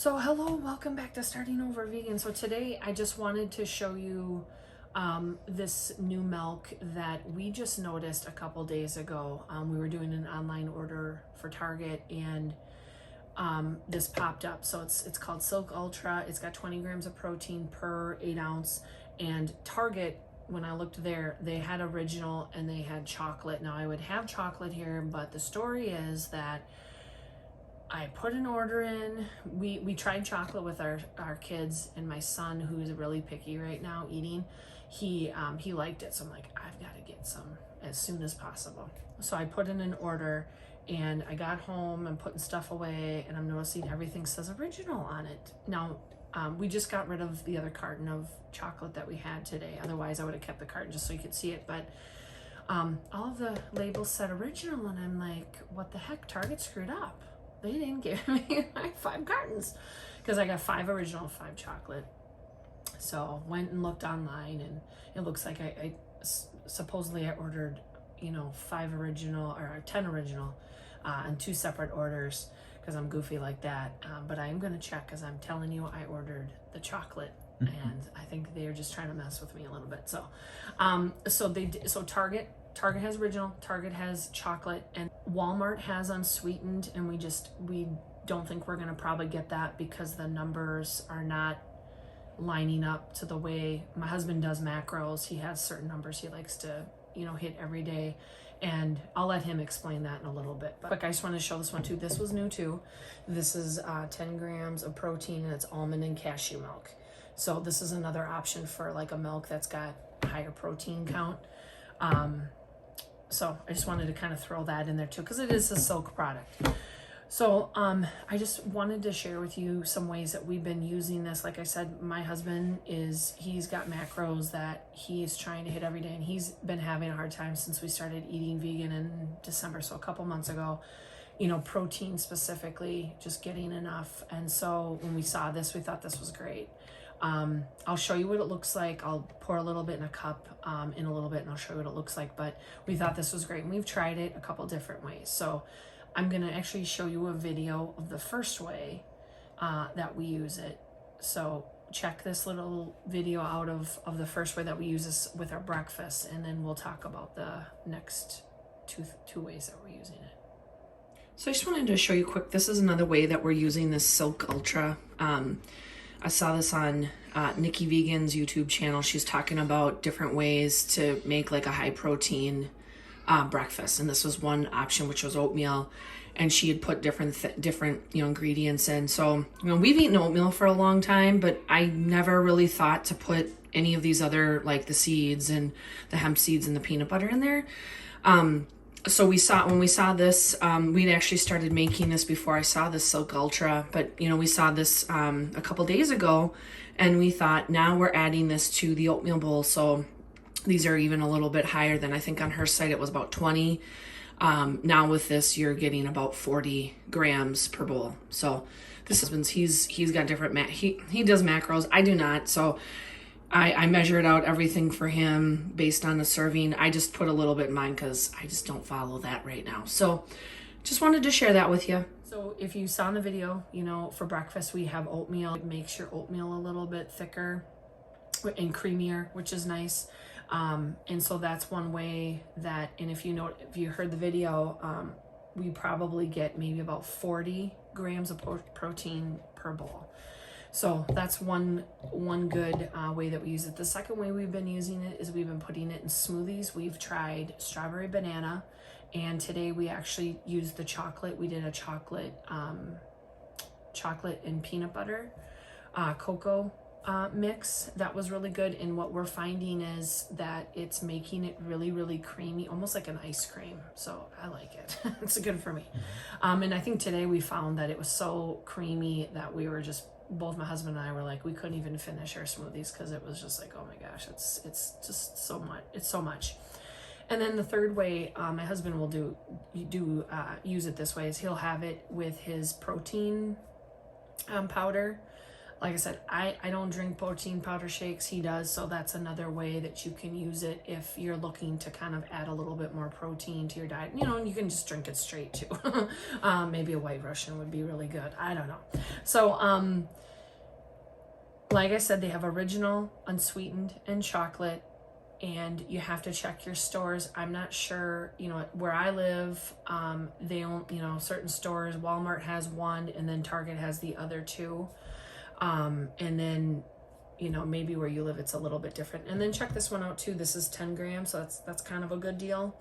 So hello, welcome back to Starting Over Vegan. So today I just wanted to show you this new milk that we just noticed a couple days ago. We were doing an online order for Target and this popped up. So it's called Silk Ultra. It's got 20 grams of protein per 8 ounce. And Target, when I looked there, they had original and they had chocolate. Now I would have chocolate here, but the story is that I put an order in. We tried chocolate with our kids, and my son, who's really picky right now eating, he liked it. So I'm like, I've got to get some as soon as possible. So I put in an order and I got home and putting stuff away, and I'm noticing everything says original on it. Now, we just got rid of the other carton of chocolate that we had today. Otherwise I would have kept the carton just so you could see it. But all of the labels said original, and I'm like, what the heck? Target screwed up. They didn't give me like 5 cartons because I got 5 original, 5 chocolate. So went and looked online, and it looks like I supposedly I ordered, 5 original or 10 original and 2 separate orders because I'm goofy like that. But I am going to check because I'm telling you I ordered the chocolate. And I think they're just trying to mess with me a little bit. So, so Target has original, Target has chocolate, and Walmart has unsweetened, and we don't think we're gonna probably get that because the numbers are not lining up to the way my husband does macros. He has certain numbers he likes to, hit every day, and I'll let him explain that in a little bit. But I just want to show this one too. This was new too. This is 10 grams of protein, and it's almond and cashew milk. So this is another option for like a milk that's got higher protein count. So I just wanted to kind of throw that in there too, because it is a Silk product. So I just wanted to share with you some ways that we've been using this. Like I said, my husband he's got macros that he is trying to hit every day, and he's been having a hard time since we started eating vegan in December, so a couple months ago. Protein specifically, just getting enough. And so when we saw this, we thought this was great. I'll show you what it looks like. I'll pour a little bit in a cup in a little bit, and I'll show you what it looks like. But we thought this was great, and we've tried it a couple different ways. So I'm going to actually show you a video of the first way that we use it. So check this little video out of the first way that we use this with our breakfast, and then we'll talk about the next two ways that we're using it. So I just wanted to show you quick. This is another way that we're using this Silk Ultra. I saw this on Nikki Vegan's YouTube channel. She's talking about different ways to make like a high protein breakfast, and this was one option, which was oatmeal, and she had put different ingredients in. So we've eaten oatmeal for a long time, but I never really thought to put any of these other, like the seeds and the hemp seeds and the peanut butter in there. So when we saw this, we'd actually started making this before I saw the Silk Ultra, but we saw this a couple days ago, and we thought now we're adding this to the oatmeal bowl. So these are even a little bit higher than, I think on her site it was about 20. Now with this, you're getting about 40 grams per bowl. So this husband's, he's got different, he does macros. I do not. So I measured out everything for him based on the serving. I just put a little bit in mine because I just don't follow that right now. So just wanted to share that with you. So if you saw in the video, for breakfast we have oatmeal. It makes your oatmeal a little bit thicker and creamier, which is nice. And so that's one way that, and if you heard the video, we probably get maybe about 40 grams of protein per bowl. So that's one good way that we use it. The second way we've been using it is we've been putting it in smoothies. We've tried strawberry banana, and today we actually used the chocolate. We did a chocolate and peanut butter cocoa mix that was really good. And what we're finding is that it's making it really, really creamy, almost like an ice cream. So I like it. It's good for me. And I think today we found that it was so creamy that we were just, both my husband and I were like, we couldn't even finish our smoothies because it was just like, oh my gosh, it's just so much. It's so much. And then the third way my husband will use it this way is he'll have it with his protein powder. like I said, I don't drink protein powder shakes. He does, so that's another way that you can use it if you're looking to kind of add a little bit more protein to your diet. You know, and you can just drink it straight too. Maybe a White Russian would be really good. I don't know. So, like I said, they have original, unsweetened, and chocolate. And you have to check your stores. I'm not sure, you know, where I live, they own, you know, certain stores. Walmart has one, and then Target has the other two. And then, you know, maybe where you live, it's a little bit different. And then check this one out too. This is 10 grams, so that's kind of a good deal.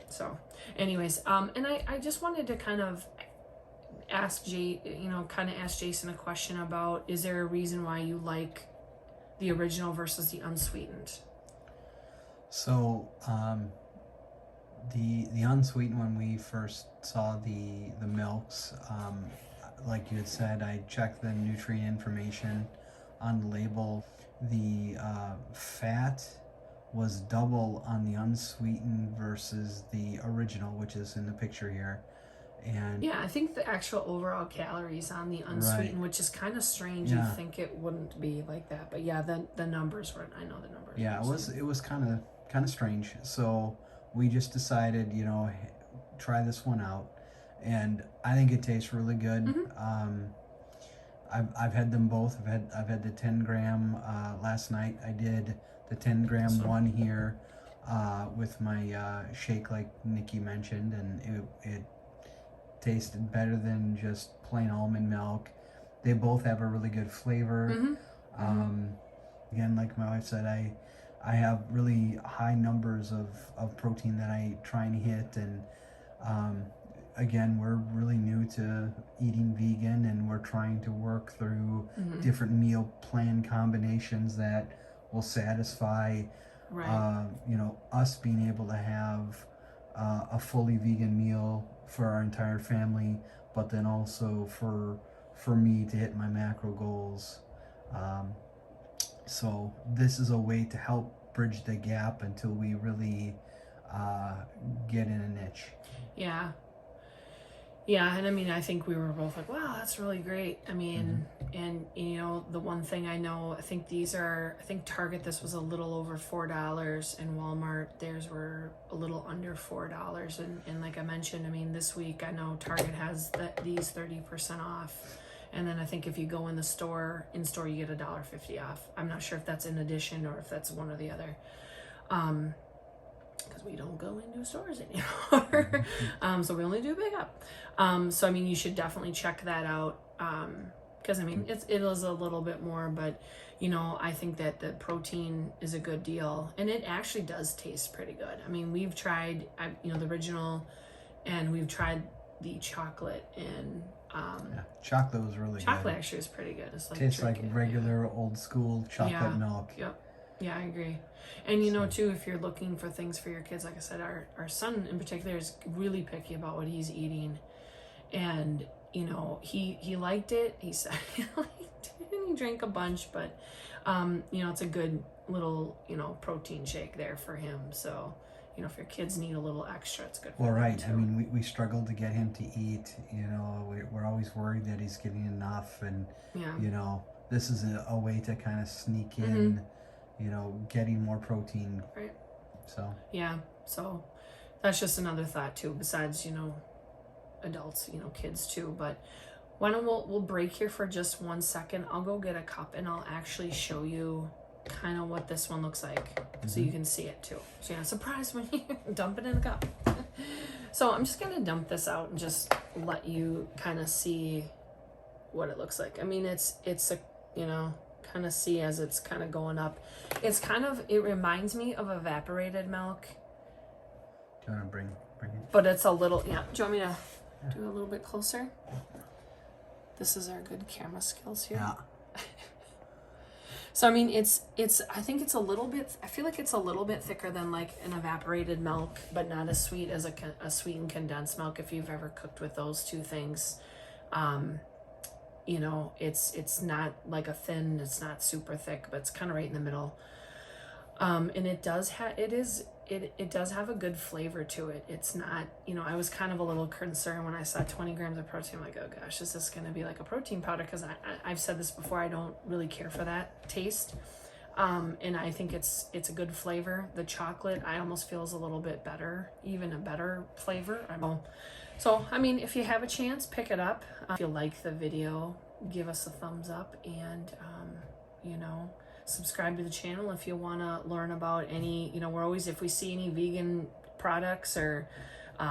So anyways, and I just wanted to kind of ask ask Jason a question about, is there a reason why you like the original versus the unsweetened? So, the unsweetened, when we first saw the milks, like you had said, I checked the nutrient information on the label. The fat was double on the unsweetened versus the original, which is in the picture here. And yeah, I think the actual overall calories on the unsweetened, right. which is kind of strange. Yeah. You think it wouldn't be like that, but yeah, the numbers were. I know the numbers. Yeah, it was kind of strange. So we just decided, you know, try this one out, and I think it tastes really good. Mm-hmm. I've had them both. I've had the 10 gram last night. I did the 10 gram one here with my shake, like Nikki mentioned, and it tasted better than just plain almond milk. They both have a really good flavor. Mm-hmm. Again, like my wife said, I have really high numbers of protein that I try and hit, and again, we're really new to eating vegan, and we're trying to work through different meal plan combinations that will satisfy Right. you know, us being able to have a fully vegan meal for our entire family, but then also for me to hit my macro goals. So this is a way to help bridge the gap until we really get in a niche. Yeah. Yeah, and I mean, I think we were both like, wow, that's really great. I mean, and you know, the one thing I know, I think Target, this was a little over $4, and Walmart, theirs were a little under $4. And like I mentioned, I mean, this week, I know Target has these 30% off. And then I think if you go in store, you get $1.50 off. I'm not sure if that's in addition or if that's one or the other. Because we don't go into stores anymore. So we only do pickup. So I mean, you should definitely check that out. Because I mean, it is a little bit more, but you know, I think that the protein is a good deal, and it actually does taste pretty good. I mean, we've tried, the original, and we've tried the chocolate, and chocolate was really good. Chocolate actually is pretty good. It's like tastes like regular old school chocolate milk. Yep. Yeah, I agree. And you know too, if you're looking for things for your kids, like I said, our son in particular is really picky about what he's eating, and you know, he liked it. He said he liked it, and he drank a bunch, but you know, it's a good little, you know, protein shake there for him. So you know, if your kids need a little extra, it's good for them. Right. I mean, we struggled to get him to eat. You know, we're always worried that he's getting enough, and you know, this is a way to kind of sneak in, you know, getting more protein. Right. So. Yeah. So that's just another thought too, besides, you know, adults, you know, kids too. But why don't we'll break here for just 1 second. I'll go get a cup, and I'll actually show you kind of what this one looks like, so you can see it too. So yeah, surprise when you dump it in a cup. So I'm just gonna dump this out and just let you kind of see what it looks like. I mean, it's a, you know, kind of see as it's kind of going up. It reminds me of evaporated milk. Do you want to bring it? But it's a little, yeah. Do you want me to do a little bit closer? This is our good camera skills here. Yeah. So I mean, I think it's a little bit, I feel like it's a little bit thicker than like an evaporated milk, but not as sweet as a sweetened condensed milk. If you've ever cooked with those two things, you know, it's not like a thin, it's not super thick, but it's kind of right in the middle. And it it does have a good flavor to it. It's not, you know, I was kind of a little concerned when I saw 20 grams of protein. I'm like, oh gosh, is this going to be like a protein powder? Because I've said this before, I don't really care for that taste. And I think it's a good flavor. The chocolate, I almost feel is a little bit better, even a better flavor. So, I mean, if you have a chance, pick it up. If you like the video, give us a thumbs up, and, you know, subscribe to the channel if you want to learn about any, you know, we're always, if we see any vegan products or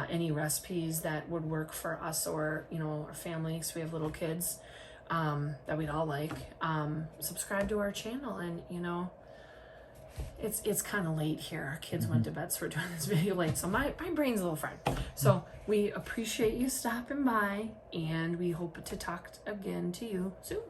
any recipes that would work for us or, you know, our family, because we have little kids, that we'd all like, subscribe to our channel. And, you know, it's kind of late here. Our kids went to bed, so we're doing this video late, so my brain's a little fried. So we appreciate you stopping by, and we hope to talk again to you soon.